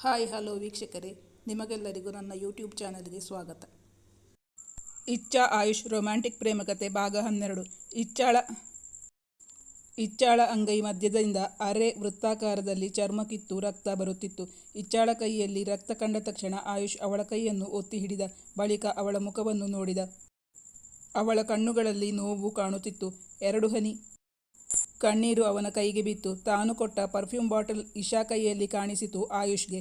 Hi hello ವೀಕ್ಷಕರೇ, ನಿಮಗೆಲ್ಲರಿಗೂ ನನ್ನ ಯೂಟ್ಯೂಬ್ ಚಾನಲ್ಗೆ ಸ್ವಾಗತ. ಇಚ್ಛಾ ಆಯುಷ್ ರೊಮ್ಯಾಂಟಿಕ್ ಪ್ರೇಮಕತೆ ಭಾಗ 12. ಇಚ್ಛಾಳ ಅಂಗೈ ಮಧ್ಯದಿಂದ ಅರೆ ವೃತ್ತಾಕಾರದಲ್ಲಿ ಚರ್ಮ ಕಿತ್ತು ರಕ್ತ ಬರುತ್ತಿತ್ತು. ಇಚ್ಛಾಳ ಕೈಯಲ್ಲಿ ರಕ್ತ ಕಂಡ ತಕ್ಷಣ ಆಯುಷ್ ಅವಳ ಕೈಯನ್ನು ಒತ್ತಿ ಹಿಡಿದ. ಬಳಿಕ ಅವಳ ಮುಖವನ್ನು ನೋಡಿದ. ಅವಳ ಕಣ್ಣುಗಳಲ್ಲಿ ನೋವು ಕಾಣುತ್ತಿತ್ತು. 2 ಹನಿ ಕಣ್ಣೀರು ಅವನ ಕೈಗೆ ಬಿತ್ತು. ತಾನು ಕೊಟ್ಟ ಪರ್ಫ್ಯೂಮ್ ಬಾಟಲ್ ಇಶಾ ಕೈಯಲ್ಲಿ ಕಾಣಿಸಿತು ಆಯುಷ್ಗೆ.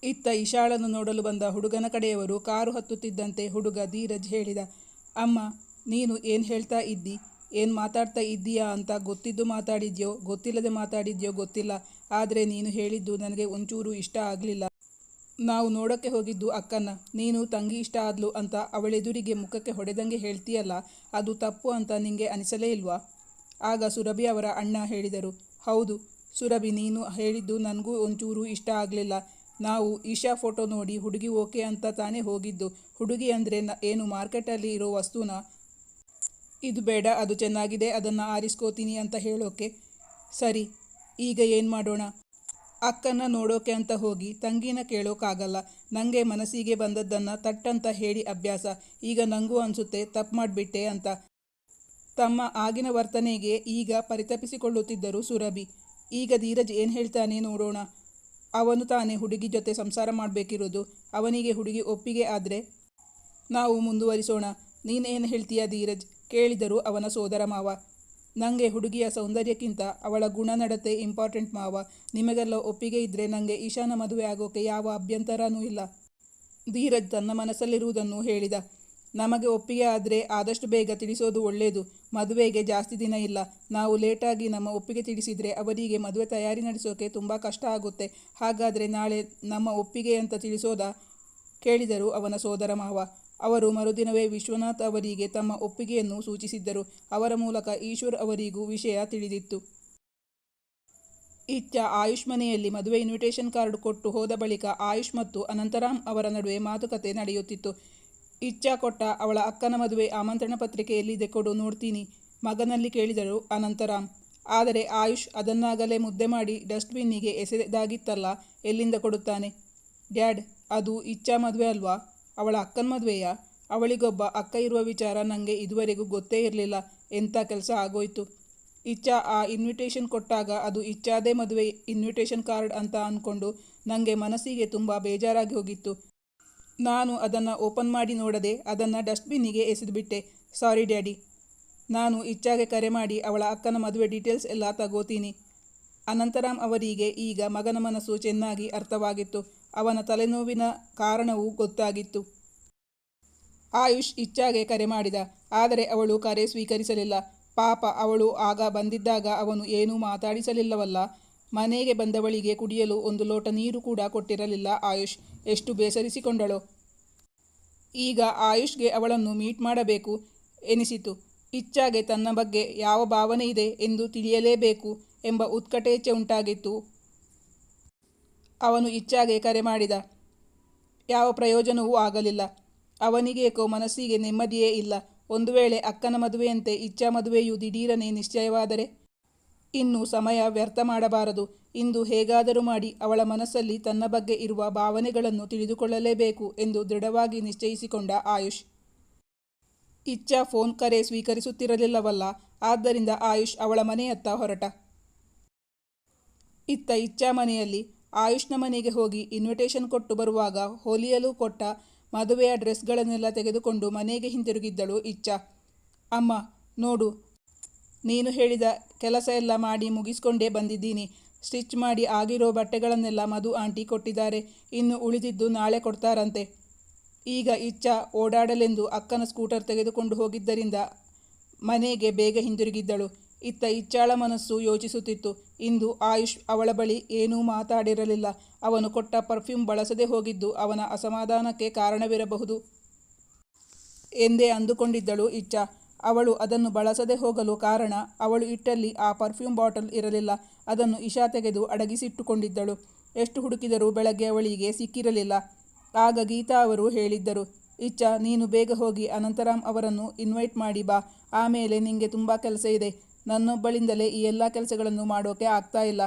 ಇತ್ತ ಇಶಾಳನ್ನು ನೋಡಲು ಬಂದ ಹುಡುಗನ ಕಡೆಯವರು ಕಾರು ಹತ್ತುತ್ತಿದ್ದಂತೆ ಹುಡುಗ ಧೀರಜ್ ಹೇಳಿದ, ಅಮ್ಮ, ನೀನು ಏನು ಹೇಳ್ತಾ ಇದ್ದಿ, ಏನು ಮಾತಾಡ್ತಾ ಇದ್ದೀಯಾ ಅಂತ ಗೊತ್ತಿದ್ದು ಮಾತಾಡಿದ್ಯೋ ಗೊತ್ತಿಲ್ಲದೆ ಮಾತಾಡಿದ್ಯೋ ಗೊತ್ತಿಲ್ಲ. ಆದರೆ ನೀನು ಹೇಳಿದ್ದು ನನಗೆ ಒಂಚೂರು ಇಷ್ಟ ಆಗಲಿಲ್ಲ. ನಾವು ನೋಡೋಕ್ಕೆ ಹೋಗಿದ್ದು ಅಕ್ಕನ್ನ. ನೀನು ತಂಗಿ ಇಷ್ಟ ಆದ್ಲು ಅಂತ ಅವಳೆದುರಿಗೆ ಮುಖಕ್ಕೆ ಹೊಡೆದಂಗೆ ಹೇಳ್ತೀಯಲ್ಲ, ಅದು ತಪ್ಪು ಅಂತ ನಿಂಗೆ ಅನಿಸಲೇ ಇಲ್ವಾ? ಆಗ ಸುರಭಿ ಅವರ ಅಣ್ಣ ಹೇಳಿದರು, ಹೌದು ಸುರಭಿ, ನೀನು ಹೇಳಿದ್ದು ನನಗೂ ಒಂಚೂರು ಇಷ್ಟ ಆಗಲಿಲ್ಲ. ನಾವು ಇಶಾ ಫೋಟೋ ನೋಡಿ ಹುಡುಗಿ ಓಕೆ ಅಂತ ತಾನೇ ಹೋಗಿದ್ದು. ಹುಡುಗಿ ಅಂದರೆ ಏನು ಮಾರ್ಕೆಟಲ್ಲಿ ಇರೋ ವಸ್ತುನಾ? ಇದು ಬೇಡ, ಅದು ಚೆನ್ನಾಗಿದೆ, ಅದನ್ನು ಆರಿಸ್ಕೋತೀನಿ ಅಂತ ಹೇಳೋಕೆ? ಸರಿ, ಈಗ ಏನು ಮಾಡೋಣ? ಅಕ್ಕನ್ನ ನೋಡೋಕೆ ಅಂತ ಹೋಗಿ ತಂಗಿನ ಕೇಳೋಕ್ಕಾಗಲ್ಲ. ನನಗೆ ಮನಸ್ಸಿಗೆ ಬಂದದ್ದನ್ನು ತಟ್ಟಂತ ಹೇಳಿ ಅಭ್ಯಾಸ. ಈಗ ನನಗೂ ಅನಿಸುತ್ತೆ ತಪ್ಪು ಮಾಡಿಬಿಟ್ಟೆ ಅಂತ. ತಮ್ಮ ಆಗಿನ ವರ್ತನೆಗೆ ಈಗ ಪರಿತಪಿಸಿಕೊಳ್ಳುತ್ತಿದ್ದರು ಸುರಭಿ. ಈಗ ಧೀರಜ್ ಏನು ಹೇಳ್ತಾನೆ ನೋಡೋಣ. ಅವನು ತಾನೇ ಹುಡುಗಿ ಜೊತೆ ಸಂಸಾರ ಮಾಡಬೇಕಿರೋದು. ಅವನಿಗೆ ಹುಡುಗಿ ಒಪ್ಪಿಗೆ ಆದರೆ ನಾವು ಮುಂದುವರಿಸೋಣ. ನೀನೇನು ಹೇಳ್ತೀಯ ಧೀರಜ್? ಕೇಳಿದರು ಅವನ ಸೋದರ ಮಾವ. ನನಗೆ ಹುಡುಗಿಯ ಸೌಂದರ್ಯಕ್ಕಿಂತ ಅವಳ ಗುಣನಡತೆ ಇಂಪಾರ್ಟೆಂಟ್ ಮಾವ. ನಿಮಗೆಲ್ಲ ಒಪ್ಪಿಗೆ ಇದ್ದರೆ ನನಗೆ ಇಶಾನ ಮದುವೆ ಆಗೋಕೆ ಯಾವ ಅಭ್ಯಂತರನೂ ಇಲ್ಲ. ಧೀರಜ್ ತನ್ನ ಮನಸ್ಸಲ್ಲಿರುವುದನ್ನು ಹೇಳಿದ. ನಮಗೆ ಒಪ್ಪಿಗೆ ಆದರೆ ಆದಷ್ಟು ಬೇಗ ತಿಳಿಸೋದು ಒಳ್ಳೆಯದು. ಮದುವೆಗೆ ಜಾಸ್ತಿ ದಿನ ಇಲ್ಲ. ನಾವು ಲೇಟಾಗಿ ನಮ್ಮ ಒಪ್ಪಿಗೆ ತಿಳಿಸಿದರೆ ಅವರಿಗೆ ಮದುವೆ ತಯಾರಿ ನಡೆಸೋಕೆ ತುಂಬ ಕಷ್ಟ ಆಗುತ್ತೆ. ಹಾಗಾದರೆ ನಾಳೆ ನಮ್ಮ ಒಪ್ಪಿಗೆ ಅಂತ ತಿಳಿಸೋದಾ? ಕೇಳಿದರು ಅವನ ಸೋದರ ಮಾವ. ಅವರು ಮರುದಿನವೇ ವಿಶ್ವನಾಥ್ ಅವರಿಗೆ ತಮ್ಮ ಒಪ್ಪಿಗೆಯನ್ನು ಸೂಚಿಸಿದ್ದರು. ಅವರ ಮೂಲಕ ಈಶ್ವರ್ ಅವರಿಗೂ ವಿಷಯ ತಿಳಿದಿತ್ತು. ಇತ್ತ ಆಯುಷ್ ಮನೆಯಲ್ಲಿ ಮದುವೆ ಇನ್ವಿಟೇಷನ್ ಕಾರ್ಡ್ ಕೊಟ್ಟು ಹೋದ ಬಳಿಕ ಆಯುಷ್ ಮತ್ತು ಅನಂತರಾಮ್ ಅವರ ನಡುವೆ ಮಾತುಕತೆ ನಡೆಯುತ್ತಿತ್ತು. ಇಚ್ಛಾ ಕೊಟ್ಟ ಅವಳ ಅಕ್ಕನ ಮದುವೆ ಆಮಂತ್ರಣ ಪತ್ರಿಕೆ ಎಲ್ಲಿದೆ ಕೊಡು ನೋಡ್ತೀನಿ, ಮಗನಲ್ಲಿ ಕೇಳಿದರು ಅನಂತರಾಮ್. ಆದರೆ ಆಯುಷ್ ಅದನ್ನಾಗಲೇ ಮುದ್ದೆ ಮಾಡಿ ಡಸ್ಟ್ಬಿನ್ನಿಗೆ ಎಸೆದಾಗಿತ್ತಲ್ಲ, ಎಲ್ಲಿಂದ ಕೊಡುತ್ತಾನೆ? ಡ್ಯಾಡ್, ಅದು ಇಚ್ಛಾ ಮದುವೆ ಅಲ್ವಾ? ಅವಳ ಅಕ್ಕನ ಮದುವೆಯಾ? ಅವಳಿಗೊಬ್ಬ ಅಕ್ಕ ಇರುವ ವಿಚಾರ ನನಗೆ ಇದುವರೆಗೂ ಗೊತ್ತೇ ಇರಲಿಲ್ಲ. ಎಂಥ ಕೆಲಸ ಆಗೋಯ್ತು. ಇಚ್ಛಾ ಆ ಇನ್ವಿಟೇಷನ್ ಕೊಟ್ಟಾಗ ಅದು ಇಚ್ಛಾದೇ ಮದುವೆ ಇನ್ವಿಟೇಷನ್ ಕಾರ್ಡ್ ಅಂತ ಅಂದ್ಕೊಂಡು ನನಗೆ ಮನಸ್ಸಿಗೆ ತುಂಬ ಬೇಜಾರಾಗಿ ಹೋಗಿತ್ತು. ನಾನು ಅದನ್ನು ಓಪನ್ ಮಾಡಿ ನೋಡದೆ ಅದನ್ನು ಡಸ್ಟ್ಬಿನ್ನಿಗೆ ಎಸೆದುಬಿಟ್ಟೆ. ಸಾರಿ ಡ್ಯಾಡಿ. ನಾನು ಇಚ್ಛಾಗೆ ಕರೆ ಮಾಡಿ ಅವಳ ಅಕ್ಕನ ಮದುವೆ ಡೀಟೇಲ್ಸ್ ಎಲ್ಲ ತಗೋತೀನಿ. ಅನಂತರಾಮ್ ಅವರಿಗೆ ಈಗ ಮಗನ ಮನಸ್ಸು ಚೆನ್ನಾಗಿ ಅರ್ಥವಾಗಿತ್ತು. ಅವನ ತಲೆನೋವಿನ ಕಾರಣವೂ ಗೊತ್ತಾಗಿತ್ತು. ಆಯುಷ್ ಇಚ್ಛಾಗೆ ಕರೆ ಮಾಡಿದ. ಆದರೆ ಅವಳು ಕರೆ ಸ್ವೀಕರಿಸಲಿಲ್ಲ. ಪಾಪ, ಅವಳು ಆಗ ಬಂದಿದ್ದಾಗ ಅವನು ಏನೂ ಮಾತಾಡಿಸಲಿಲ್ಲವಲ್ಲ. ಮನೆಗೆ ಬಂದವಳಿಗೆ ಕುಡಿಯಲು ಒಂದು ಲೋಟ ನೀರು ಕೂಡ ಕೊಟ್ಟಿರಲಿಲ್ಲ ಆಯುಷ್. ಎಷ್ಟು ಬೇಸರಿಸಿಕೊಂಡಳೋ. ಈಗ ಆಯುಷ್ಗೆ ಅವಳನ್ನು ಮೀಟ್ ಮಾಡಬೇಕು ಎನಿಸಿತು. ಇಚ್ಛಾಗೆ ತನ್ನ ಬಗ್ಗೆ ಯಾವ ಭಾವನೆ ಇದೆ ಎಂದು ತಿಳಿಯಲೇಬೇಕು ಎಂಬ ಉತ್ಕಟೇಚ್ಛೆ ಉಂಟಾಗಿತ್ತು. ಅವನು ಇಚ್ಛಾಗೆ ಕರೆ ಮಾಡಿದ. ಯಾವ ಪ್ರಯೋಜನವೂ ಆಗಲಿಲ್ಲ. ಅವನಿಗೇಕೋ ಮನಸ್ಸಿಗೆ ನೆಮ್ಮದಿಯೇ ಇಲ್ಲ. ಒಂದು ವೇಳೆ ಅಕ್ಕನ ಮದುವೆಯಂತೆ ಇಚ್ಛಾ ಮದುವೆಯು ದಿಢೀರನೆ ನಿಶ್ಚಯವಾದರೆ? ಇನ್ನು ಸಮಯ ವ್ಯರ್ಥ ಮಾಡಬಾರದು. ಇಂದು ಹೇಗಾದರೂ ಮಾಡಿ ಅವಳ ಮನಸ್ಸಲ್ಲಿ ತನ್ನ ಬಗ್ಗೆ ಇರುವ ಭಾವನೆಗಳನ್ನು ತಿಳಿದುಕೊಳ್ಳಲೇಬೇಕು ಎಂದು ದೃಢವಾಗಿ ನಿಶ್ಚಯಿಸಿಕೊಂಡ ಆಯುಷ್. ಇಚ್ಛಾ ಫೋನ್ ಕರೆ ಸ್ವೀಕರಿಸುತ್ತಿರಲಿಲ್ಲವಲ್ಲ, ಆದ್ದರಿಂದ ಆಯುಷ್ ಅವಳ ಮನೆಯತ್ತ ಹೊರಟ. ಇತ್ತ ಇಚ್ಛಾ ಮನೆಯಲ್ಲಿ ಆಯುಷ್ನ ಮನೆಗೆ ಹೋಗಿ ಇನ್ವಿಟೇಷನ್ ಕೊಟ್ಟು ಬರುವಾಗ ಹೊಲಿಯಲು ಕೊಟ್ಟ ಮದುವೆಯ ಡ್ರೆಸ್ಗಳನ್ನೆಲ್ಲ ತೆಗೆದುಕೊಂಡು ಮನೆಗೆ ಹಿಂತಿರುಗಿದ್ದಳು ಇಚ್ಛಾ. ಅಮ್ಮ ನೋಡು, ನೀನು ಹೇಳಿದ ಕೆಲಸ ಎಲ್ಲ ಮಾಡಿ ಮುಗಿಸ್ಕೊಂಡೇ ಬಂದಿದ್ದೀನಿ. ಸ್ಟಿಚ್ ಮಾಡಿ ಆಗಿರೋ ಬಟ್ಟೆಗಳನ್ನೆಲ್ಲ ಮಧು ಆಂಟಿ ಕೊಟ್ಟಿದ್ದಾರೆ. ಇನ್ನು ಉಳಿದಿದ್ದು ನಾಳೆ ಕೊಡ್ತಾರಂತೆ. ಈಗ ಇಚ್ಛಾ ಓಡಾಡಲೆಂದು ಅಕ್ಕನ ಸ್ಕೂಟರ್ ತೆಗೆದುಕೊಂಡು ಹೋಗಿದ್ದರಿಂದ ಮನೆಗೆ ಬೇಗ ಹಿಂದಿರುಗಿದ್ದಳು. ಇತ್ತ ಇಚ್ಛಾಳ ಮನಸ್ಸು ಯೋಚಿಸುತ್ತಿತ್ತು. ಇಂದು ಆಯುಷ್ ಅವಳ ಬಳಿ ಏನೂ ಮಾತಾಡಿರಲಿಲ್ಲ. ಅವನು ಕೊಟ್ಟ ಪರ್ಫ್ಯೂಮ್ ಬಳಸದೆ ಹೋಗಿದ್ದು ಅವನ ಅಸಮಾಧಾನಕ್ಕೆ ಕಾರಣವಿರಬಹುದು ಎಂದೇ ಅಂದುಕೊಂಡಿದ್ದಳು ಇಚ್ಛಾ. ಅವಳು ಅದನ್ನು ಬಳಸದೆ ಹೋಗಲು ಕಾರಣ, ಅವಳು ಇಟ್ಟಲ್ಲಿ ಆ ಪರ್ಫ್ಯೂಮ್ ಬಾಟಲ್ ಇರಲಿಲ್ಲ. ಅದನ್ನು ಇಶಾ ತೆಗೆದು ಅಡಗಿಸಿಟ್ಟುಕೊಂಡಿದ್ದಳು. ಎಷ್ಟು ಹುಡುಕಿದರೂ ಬೆಳಗ್ಗೆ ಅವಳಿಗೆ ಸಿಕ್ಕಿರಲಿಲ್ಲ. ಆಗ ಗೀತಾ ಅವರು ಹೇಳಿದ್ದರು, ಇಚ್ಛಾ, ನೀನು ಬೇಗ ಹೋಗಿ ಅನಂತರಾಮ್ ಅವರನ್ನು ಇನ್ವೈಟ್ ಮಾಡಿ ಬಾ. ಆಮೇಲೆ ನಿಂಗೆ ತುಂಬ ಕೆಲಸ ಇದೆ. ನನ್ನೊಬ್ಬಳಿಂದಲೇ ಈ ಎಲ್ಲ ಕೆಲಸಗಳನ್ನು ಮಾಡೋಕೆ ಆಗ್ತಾ ಇಲ್ಲ.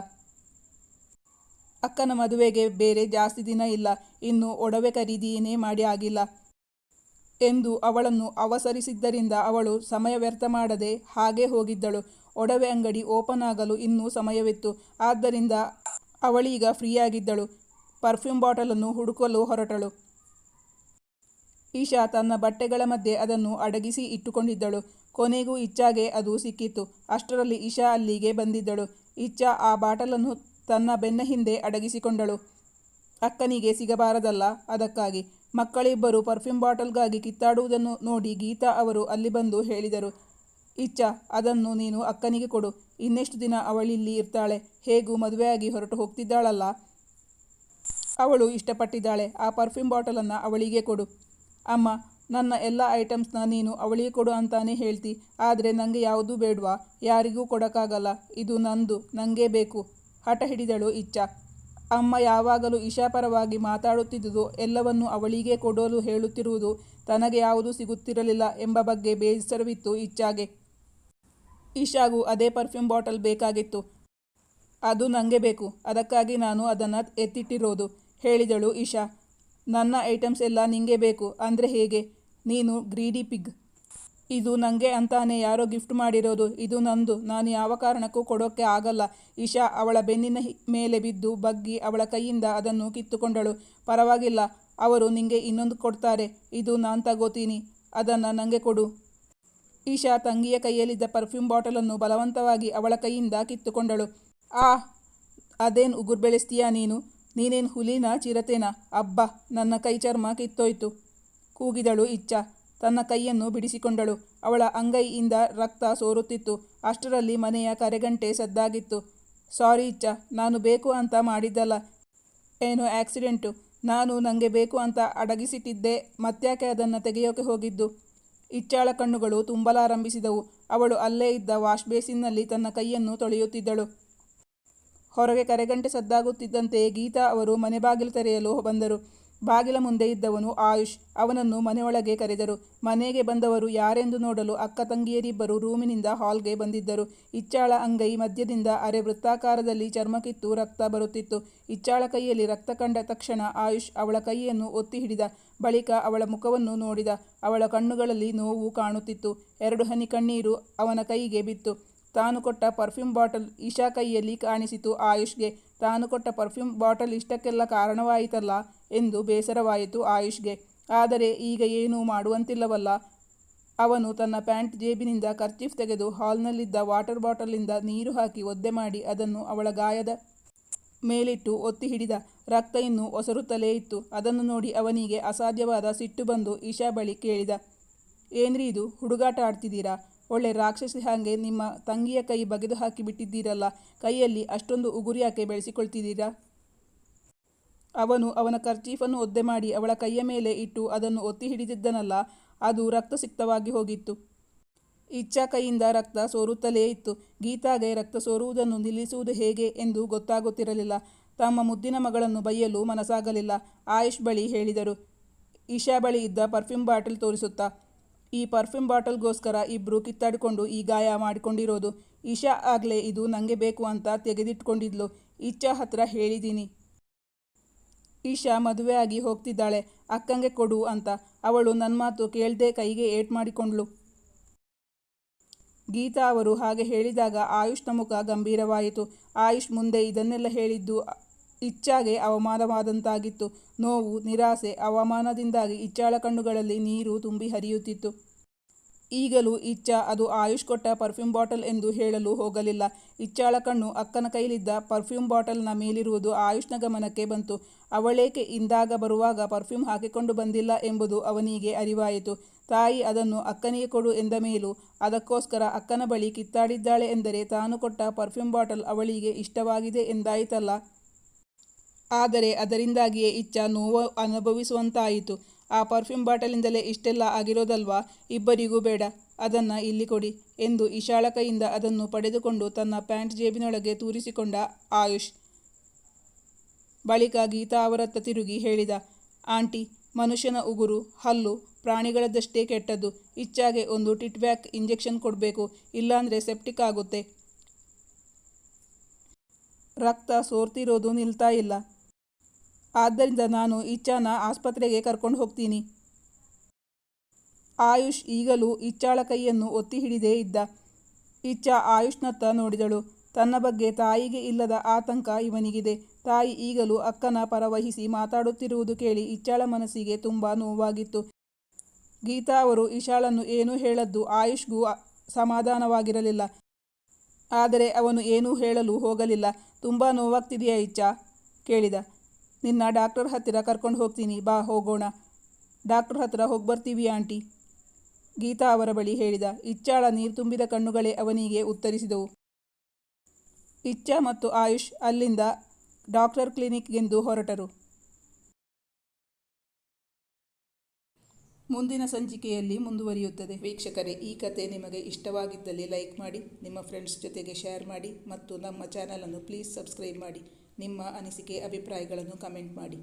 ಅಕ್ಕನ ಮದುವೆಗೆ ಬೇರೆ ಜಾಸ್ತಿ ದಿನ ಇಲ್ಲ, ಇನ್ನು ಒಡವೆ ಖರೀದಿಯೇ ಮಾಡಿ ಆಗಿಲ್ಲ ಎಂದು ಅವಳನ್ನು ಅವಸರಿಸಿದ್ದರಿಂದ ಅವಳು ಸಮಯ ವ್ಯರ್ಥ ಮಾಡದೆ ಹಾಗೇ ಹೋಗಿದ್ದಳು. ಒಡವೆ ಅಂಗಡಿ ಓಪನ್ ಆಗಲು ಇನ್ನೂ ಸಮಯವಿತ್ತು. ಆದ್ದರಿಂದ ಅವಳೀಗ ಫ್ರೀಯಾಗಿದ್ದಳು. ಪರ್ಫ್ಯೂಮ್ ಬಾಟಲನ್ನು ಹುಡುಕಲು ಹೊರಟಳು. ಈಶಾ ತನ್ನ ಬಟ್ಟೆಗಳ ಮಧ್ಯೆ ಅದನ್ನು ಅಡಗಿಸಿ ಇಟ್ಟುಕೊಂಡಿದ್ದಳು. ಕೊನೆಗೂ ಇಚ್ಛಾಗೆ ಅದು ಸಿಕ್ಕಿತು. ಅಷ್ಟರಲ್ಲಿ ಇಶಾ ಅಲ್ಲಿಗೆ ಬಂದಿದ್ದಳು. ಇಚ್ಛಾ ಆ ಬಾಟಲನ್ನು ತನ್ನ ಬೆನ್ನ ಹಿಂದೆ ಅಡಗಿಸಿಕೊಂಡಳು. ಅಕ್ಕನಿಗೆ ಸಿಗಬಾರದಲ್ಲ, ಅದಕ್ಕಾಗಿ. ಮಕ್ಕಳಿಬ್ಬರು ಪರ್ಫ್ಯೂಮ್ ಬಾಟಲ್ಗಾಗಿ ಕಿತ್ತಾಡುವುದನ್ನು ನೋಡಿ ಗೀತಾ ಅವರು ಅಲ್ಲಿ ಬಂದು ಹೇಳಿದರು, ಇಚ್ಛಾ, ಅದನ್ನು ನೀನು ಅಕ್ಕನಿಗೆ ಕೊಡು. ಇನ್ನೆಷ್ಟು ದಿನ ಅವಳಿಲ್ಲಿ ಇರ್ತಾಳೆ? ಹೇಗೂ ಮದುವೆಯಾಗಿ ಹೊರಟು ಹೋಗ್ತಿದ್ದಾಳಲ್ಲ, ಅವಳು ಇಷ್ಟಪಟ್ಟಿದ್ದಾಳೆ. ಆ ಪರ್ಫ್ಯೂಮ್ ಬಾಟಲನ್ನು ಅವಳಿಗೆ ಕೊಡು. ಅಮ್ಮ, ನನ್ನ ಎಲ್ಲ ಐಟಮ್ಸ್ನ ನೀನು ಅವಳಿಗೆ ಕೊಡು ಅಂತಾನೆ ಹೇಳ್ತಿ. ಆದರೆ ನನಗೆ ಯಾವುದೂ ಬೇಡವಾ? ಯಾರಿಗೂ ಕೊಡೋಕ್ಕಾಗಲ್ಲ. ಇದು ನಂದು, ನನಗೇ ಬೇಕು, ಹಠ ಹಿಡಿದಳು ಇಚ್ಛಾ. ಅಮ್ಮ ಯಾವಾಗಲೂ ಇಶಾ ಪರವಾಗಿ ಮಾತಾಡುತ್ತಿದ್ದುದು, ಎಲ್ಲವನ್ನೂ ಅವಳಿಗೆ ಕೊಡಲು ಹೇಳುತ್ತಿರುವುದು, ತನಗೆ ಯಾವುದೂ ಸಿಗುತ್ತಿರಲಿಲ್ಲ ಎಂಬ ಬಗ್ಗೆ ಬೇಸರವಿತ್ತು ಇಚ್ಛಾಗೆ. ಇಶಾಗೂ ಅದೇ ಪರ್ಫ್ಯೂಮ್ ಬಾಟಲ್ ಬೇಕಾಗಿತ್ತು. ಅದು ನನಗೆ ಬೇಕು, ಅದಕ್ಕಾಗಿ ನಾನು ಅದನ್ನು ಎತ್ತಿಟ್ಟಿರೋದು, ಹೇಳಿದಳು ಇಶಾ. ನನ್ನ ಐಟಮ್ಸ್ ಎಲ್ಲ ನಿಂಗೆ ಬೇಕು ಅಂದರೆ ಹೇಗೆ? ನೀನು ಗ್ರೀಡಿ ಪಿಗ್. ಇದು ನನಗೆ ಅಂತಾನೆ ಯಾರೋ ಗಿಫ್ಟ್ ಮಾಡಿರೋದು. ಇದು ನಂದು, ನಾನು ಯಾವ ಕಾರಣಕ್ಕೂ ಕೊಡೋಕ್ಕೆ ಆಗಲ್ಲ. ಇಶಾ ಅವಳ ಬೆನ್ನಿನ ಮೇಲೆ ಬಿದ್ದು ಬಗ್ಗಿ ಅವಳ ಕೈಯಿಂದ ಅದನ್ನು ಕಿತ್ತುಕೊಂಡಳು. ಪರವಾಗಿಲ್ಲ, ಅವರು ನಿಂಗೆ ಇನ್ನೊಂದು ಕೊಡ್ತಾರೆ. ಇದು ನಾನು ತಗೋತೀನಿ, ಅದನ್ನು ನನಗೆ ಕೊಡು. ಇಶಾ ತಂಗಿಯ ಕೈಯಲ್ಲಿದ್ದ ಪರ್ಫ್ಯೂಮ್ ಬಾಟಲನ್ನು ಬಲವಂತವಾಗಿ ಅವಳ ಕೈಯಿಂದ ಕಿತ್ತುಕೊಂಡಳು. ಅದೇನು ಉಗುರು ಬೆಳೆಸ್ತೀಯಾ ನೀನು? ನೀನೇನು ಹುಲಿನಾ ಚಿರತೆನಾ? ಅಬ್ಬಾ, ನನ್ನ ಕೈ ಚರ್ಮ ಕಿತ್ತೋಯ್ತು, ಕೂಗಿದಳು ಇಚ್ಛಾ. ತನ್ನ ಕೈಯನ್ನು ಬಿಡಿಸಿಕೊಂಡಳು. ಅವಳ ಅಂಗೈಯಿಂದ ರಕ್ತ ಸೋರುತ್ತಿತ್ತು. ಅಷ್ಟರಲ್ಲಿ ಮನೆಯ ಕರೆಗಂಟೆ ಸದ್ದಾಗಿತ್ತು. ಸಾರಿ ಇಚ್ಛಾ, ನಾನು ಬೇಕು ಅಂತ ಮಾಡಿದ್ದಲ್ಲ. ಏನೋ ಆಕ್ಸಿಡೆಂಟು. ನಾನು ನನಗೆ ಬೇಕು ಅಂತ ಅಡಗಿಸಿಟ್ಟಿದ್ದೆ. ಮತ್ತ್ಯಾಕೆ ಅದನ್ನು ತೆಗೆಯೋಕೆ ಹೋಗಿದ್ದು? ಇಚ್ಛಾಳ ಕಣ್ಣುಗಳು ತುಂಬಲಾರಂಭಿಸಿದವು. ಅವಳು ಅಲ್ಲೇ ಇದ್ದ ವಾಶ್ ಬೇಸಿನ್ನಲ್ಲಿ ತನ್ನ ಕೈಯನ್ನು ತೊಳೆಯುತ್ತಿದ್ದಳು. ಹೊರಗೆ ಕರೆಗಂಟೆ ಸದ್ದಾಗುತ್ತಿದ್ದಂತೆ ಗೀತಾ ಅವರು ಮನೆ ಬಾಗಿಲು ತೆರೆಯಲು ಬಂದರು. ಬಾಗಿಲ ಮುಂದೆ ಇದ್ದವನು ಆಯುಷ್. ಅವನನ್ನು ಮನೆಯೊಳಗೆ ಕರೆದರು. ಮನೆಗೆ ಬಂದವರು ಯಾರೆಂದು ನೋಡಲು ಅಕ್ಕ ತಂಗಿಯರಿಬ್ಬರು ರೂಮಿನಿಂದ ಹಾಲ್ಗೆ ಬಂದಿದ್ದರು. ಇಚ್ಛಾಳ ಅಂಗೈ ಮಧ್ಯದಿಂದ ಅರೆ ವೃತ್ತಾಕಾರದಲ್ಲಿ ಚರ್ಮ ಕಿತ್ತು ರಕ್ತ ಬರುತ್ತಿತ್ತು. ಇಚ್ಛಾಳ ಕೈಯಲ್ಲಿ ರಕ್ತ ಕಂಡ ತಕ್ಷಣ ಆಯುಷ್ ಅವಳ ಕೈಯನ್ನು ಒತ್ತಿ ಹಿಡಿದ. ಬಳಿಕ ಅವಳ ಮುಖವನ್ನು ನೋಡಿದ. ಅವಳ ಕಣ್ಣುಗಳಲ್ಲಿ ನೋವು ಕಾಣುತ್ತಿತ್ತು. 2 ಹನಿ ಕಣ್ಣೀರು ಅವನ ಕೈಗೆ ಬಿತ್ತು. ತಾನು ಕೊಟ್ಟ ಪರ್ಫ್ಯೂಮ್ ಬಾಟಲ್ ಇಶಾ ಕೈಯಲ್ಲಿ ಕಾಣಿಸಿತು ಆಯುಷ್ಗೆ. ತಾನು ಕೊಟ್ಟ ಪರ್ಫ್ಯೂಮ್ ಬಾಟಲ್ ಇಷ್ಟಕ್ಕೆಲ್ಲ ಕಾರಣವಾಯಿತಲ್ಲ ಎಂದು ಬೇಸರವಾಯಿತು ಆಯುಷ್ಗೆ. ಆದರೆ ಈಗ ಏನೂ ಮಾಡುವಂತಿಲ್ಲವಲ್ಲ. ಅವನು ತನ್ನ ಪ್ಯಾಂಟ್ ಜೇಬಿನಿಂದ ಕರ್ಚೀಫ್ ತೆಗೆದು ಹಾಲ್ನಲ್ಲಿದ್ದ ವಾಟರ್ ಬಾಟಲಿಂದ ನೀರು ಹಾಕಿ ಒದ್ದೆ ಮಾಡಿ ಅದನ್ನು ಅವಳ ಗಾಯದ ಮೇಲಿಟ್ಟು ಒತ್ತಿ ಹಿಡಿದ. ರಕ್ತ ಇನ್ನೂ ಒಸರುತ್ತಲೇ ಇತ್ತು. ಅದನ್ನು ನೋಡಿ ಅವನಿಗೆ ಅಸಾಧ್ಯವಾದ ಸಿಟ್ಟು ಬಂದು ಇಶಾ ಬಳಿ ಕೇಳಿದ, ಏನ್ರಿ ಇದು, ಹುಡುಗಾಟ ಆಡ್ತಿದ್ದೀರಾ? ಒಳ್ಳೆ ರಾಕ್ಷಸಿ ಹಾಗೆ ನಿಮ್ಮ ತಂಗಿಯ ಕೈ ಬಗೆದು ಹಾಕಿ ಬಿಟ್ಟಿದ್ದೀರಲ್ಲ. ಕೈಯಲ್ಲಿ ಅಷ್ಟೊಂದು ಉಗುರು ಯಾಕೆ ಬೆಳೆಸಿಕೊಳ್ತಿದ್ದೀರಾ? ಅವನು ಅವನ ಕರ್ಚೀಫನ್ನು ಒದ್ದೆ ಮಾಡಿ ಅವಳ ಕೈಯ ಮೇಲೆ ಇಟ್ಟು ಅದನ್ನು ಒತ್ತಿ ಹಿಡಿದಿದ್ದನಲ್ಲ, ಅದು ರಕ್ತಸಿಕ್ತವಾಗಿ ಹೋಗಿತ್ತು. ಇಚ್ಛಾ ಕೈಯಿಂದ ರಕ್ತ ಸೋರುತ್ತಲೇ ಇತ್ತು. ಗೀತಾಗೆ ರಕ್ತ ಸೋರುವುದನ್ನು ನಿಲ್ಲಿಸುವುದು ಹೇಗೆ ಎಂದು ಗೊತ್ತಾಗುತ್ತಿರಲಿಲ್ಲ. ತಮ್ಮ ಮುದ್ದಿನ ಮಗಳನ್ನು ಬೈಯಲು ಮನಸ್ಸಾಗಲಿಲ್ಲ. ಆಯುಷ್ ಬಳಿ ಹೇಳಿದರು. ಇಶಾ ಬಳಿ ಇದ್ದ ಪರ್ಫ್ಯೂಮ್ ಬಾಟಲ್ ತೋರಿಸುತ್ತಾ, ಈ ಪರ್ಫ್ಯೂಮ್ ಬಾಟಲ್ಗೋಸ್ಕರ ಇಬ್ಬರು ಕಿತ್ತಾಡಿಕೊಂಡು ಈ ಗಾಯ ಮಾಡಿಕೊಂಡಿರೋದು. ಇಶಾ ಆಗಲೇ ಇದು ನನಗೆ ಬೇಕು ಅಂತ ತೆಗೆದಿಟ್ಕೊಂಡಿದ್ಲು. ಇಚ್ಛಾ ಹತ್ರ ಹೇಳಿದ್ದೀನಿ. ಇಶಾ ಮದುವೆಯಾಗಿ ಹೋಗ್ತಿದ್ದಾಳೆ, ಅಕ್ಕಂಗೆ ಕೊಡು ಅಂತ. ಅವಳು ನನ್ನ ಮಾತು ಕೇಳದೆ ಕೈಗೆ ಏಟ್ ಮಾಡಿಕೊಂಡ್ಳು. ಗೀತಾ ಅವರು ಹಾಗೆ ಹೇಳಿದಾಗ ಆಯುಷ್ನ ಮುಖ ಗಂಭೀರವಾಯಿತು. ಆಯುಷ್ ಮುಂದೆ ಇದನ್ನೆಲ್ಲ ಹೇಳಿದ್ದು ಇಚ್ಛಾಗೆ ಅವಮಾನವಾದಂತಾಗಿತ್ತು. ನೋವು, ನಿರಾಸೆ, ಅವಮಾನದಿಂದಾಗಿ ಇಚ್ಛಾಳ ಕಣ್ಣುಗಳಲ್ಲಿ ನೀರು ತುಂಬಿ ಹರಿಯುತ್ತಿತ್ತು. ಈಗಲೂ ಇಚ್ಛಾ ಅದು ಆಯುಷ್ ಕೊಟ್ಟ ಪರ್ಫ್ಯೂಮ್ ಬಾಟಲ್ ಎಂದು ಹೇಳಲು ಹೋಗಲಿಲ್ಲ. ಇಚ್ಛಾಳ ಕಣ್ಣು ಅಕ್ಕನ ಕೈಲಿದ್ದ ಪರ್ಫ್ಯೂಮ್ ಬಾಟಲ್ನ ಮೇಲಿರುವುದು ಆಯುಷ್ನ ಗಮನಕ್ಕೆ ಬಂತು. ಅವಳೇಕೆ ಇಂದಾಗ ಬರುವಾಗ ಪರ್ಫ್ಯೂಮ್ ಹಾಕಿಕೊಂಡು ಬಂದಿಲ್ಲ ಎಂಬುದು ಅವನಿಗೆ ಅರಿವಾಯಿತು. ತಾಯಿ ಅದನ್ನು ಅಕ್ಕನಿಗೆ ಕೊಡು ಎಂದ ಮೇಲೂ ಅದಕ್ಕೋಸ್ಕರ ಅಕ್ಕನ ಬಳಿ ಕಿತ್ತಾಡಿದ್ದಾಳೆ ಎಂದರೆ ತಾನು ಕೊಟ್ಟ ಪರ್ಫ್ಯೂಮ್ ಬಾಟಲ್ ಅವಳಿಗೆ ಇಷ್ಟವಾಗಿದೆ ಎಂದಾಯಿತಲ್ಲ. ಆದರೆ ಅದರಿಂದಾಗಿಯೇ ಇಚ್ಛಾ ನೋವು ಅನುಭವಿಸುವಂತಾಯಿತು. ಆ ಪರ್ಫ್ಯೂಮ್ ಬಾಟಲಿಂದಲೇ ಇಷ್ಟೆಲ್ಲ ಆಗಿರೋದಲ್ವಾ? ಇಬ್ಬರಿಗೂ ಬೇಡ, ಅದನ್ನು ಇಲ್ಲಿ ಕೊಡಿ ಎಂದು ಇಶಾಳ ಕೈಯಿಂದ ಅದನ್ನು ಪಡೆದುಕೊಂಡು ತನ್ನ ಪ್ಯಾಂಟ್ ಜೇಬಿನೊಳಗೆ ತೂರಿಸಿಕೊಂಡ ಆಯುಷ್. ಬಳಿಕ ಗೀತಾ ಅವರತ್ತ ತಿರುಗಿ ಹೇಳಿದ, ಆಂಟಿ, ಮನುಷ್ಯನ ಉಗುರು, ಹಲ್ಲು ಪ್ರಾಣಿಗಳದ್ದಷ್ಟೇ ಕೆಟ್ಟದ್ದು. ಇಚ್ಛಾಗೆ ಒಂದು ಟಿಟ್ವ್ಯಾಕ್ ಇಂಜೆಕ್ಷನ್ ಕೊಡಬೇಕು, ಇಲ್ಲಾಂದರೆ ಸೆಪ್ಟಿಕ್ ಆಗುತ್ತೆ. ರಕ್ತ ಸೋರ್ತಿರೋದು ನಿಲ್ತಾ ಇಲ್ಲ. ಆದ್ದರಿಂದ ನಾನು ಇಚ್ಛಾನ ಆಸ್ಪತ್ರೆಗೆ ಕರ್ಕೊಂಡು ಹೋಗ್ತೀನಿ. ಆಯುಷ್ ಈಗಲೂ ಇಚ್ಛಾಳ ಕೈಯನ್ನು ಒತ್ತಿ ಹಿಡಿದೇ ಇದ್ದ. ಇಚ್ಛಾ ಆಯುಷ್ನತ್ತ ನೋಡಿದಳು. ತನ್ನ ಬಗ್ಗೆ ತಾಯಿಗೆ ಇಲ್ಲದ ಆತಂಕ ಇವನಿಗಿದೆ. ತಾಯಿ ಈಗಲೂ ಅಕ್ಕನ ಪರವಹಿಸಿ ಮಾತಾಡುತ್ತಿರುವುದು ಕೇಳಿ ಇಚ್ಛಾಳ ಮನಸ್ಸಿಗೆ ತುಂಬ ನೋವಾಗಿತ್ತು. ಗೀತಾ ಅವರು ಇಶಾಳನ್ನು ಏನೂ ಹೇಳದ್ದು ಆಯುಷ್ಗೂ ಸಮಾಧಾನವಾಗಿರಲಿಲ್ಲ. ಆದರೆ ಅವನು ಏನೂ ಹೇಳಲು ಹೋಗಲಿಲ್ಲ. ತುಂಬ ನೋವಾಗ್ತಿದೆಯಾ ಇಚ್ಛಾ ಕೇಳಿದ. ನಿನ್ನ ಡಾಕ್ಟರ್ ಹತ್ತಿರ ಕರ್ಕೊಂಡು ಹೋಗ್ತೀನಿ, ಬಾ ಹೋಗೋಣ. ಡಾಕ್ಟರ್ ಹತ್ರ ಹೋಗ್ಬರ್ತೀವಿ ಆಂಟಿ, ಗೀತಾ ಅವರ ಬಳಿ ಹೇಳಿದ. ಇಚ್ಛಾಳ ನೀರು ತುಂಬಿದ ಕಣ್ಣುಗಳೇ ಅವನಿಗೆ ಉತ್ತರಿಸಿದವು. ಇಚ್ಛಾ ಮತ್ತು ಆಯುಷ್ ಅಲ್ಲಿಂದ ಡಾಕ್ಟರ್ ಕ್ಲಿನಿಕ್ಗೆಂದು ಹೊರಟರು. ಮುಂದಿನ ಸಂಚಿಕೆಯಲ್ಲಿ ಮುಂದುವರಿಯುತ್ತದೆ. ವೀಕ್ಷಕರೇ, ಈ ಕತೆ ನಿಮಗೆ ಇಷ್ಟವಾಗಿದ್ದಲ್ಲಿ ಲೈಕ್ ಮಾಡಿ, ನಿಮ್ಮ ಫ್ರೆಂಡ್ಸ್ ಜೊತೆಗೆ ಶೇರ್ ಮಾಡಿ ಮತ್ತು ನಮ್ಮ ಚಾನಲನ್ನು ಪ್ಲೀಸ್ ಸಬ್ಸ್ಕ್ರೈಬ್ ಮಾಡಿ. ನಿಮ್ಮ ಅನಿಸಿಕೆ ಅಭಿಪ್ರಾಯಗಳನ್ನು ಕಮೆಂಟ್ ಮಾಡಿ.